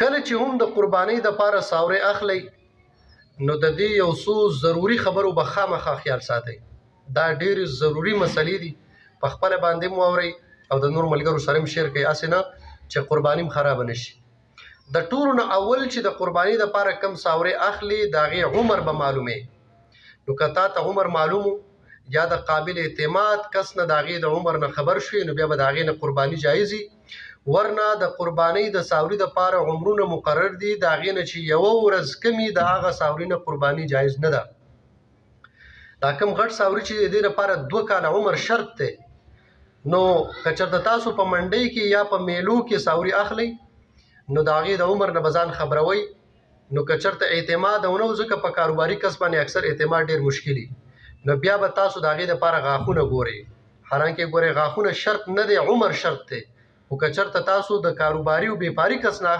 کله چې هم د قربانۍ دپاره ساورې اخلئ نو د دې یو څو ضروري خبرو به خامخا خیال ساتئ. دا ډېرې ضروري مسلې دي، په خپله باندې هم واورئ او د نور ملګرو سره هم شیر کوئ، هسې نه چې قرباني هم خرابه نه شي. د ټولو نه اول چې د قربانۍ دپاره کم ساورې اخلي د هغې عمر به معلومې. نو که تا ته عمر معلوم یا د قابل اعتماد کس نه د هغې د عمر نه خبر شوې نو بیا به د هغې نه قرباني جایز وي. ورنه د قربانۍ د ساوري دپاره عمرونه مقرر دي، د هغې نه چې یوه ورځ کمي د هغه ساوري نه قرباني جایز نه ده. دا کم غټ ساوري چې د دې لپاره 2 کاله عمر شرط دی، نو که چېرته تاسو په منډۍ کې یا په میلو کې ساوري اخلئ نو د هغې د عمر نه به ځان خبروئ. نو که چېرته اعتماد او نه و، ځکه په کاروباري کس باندې اکثر اعتماد ډېر مشکل وي، نو بیا به تاسو د هغې دپاره غاښونه ګورئ. حالانکې ګورئ غاښونه شرط نه دی، عمر شرط دی. خو که چېرته تاسو د کاروباري او بیپاري کس نه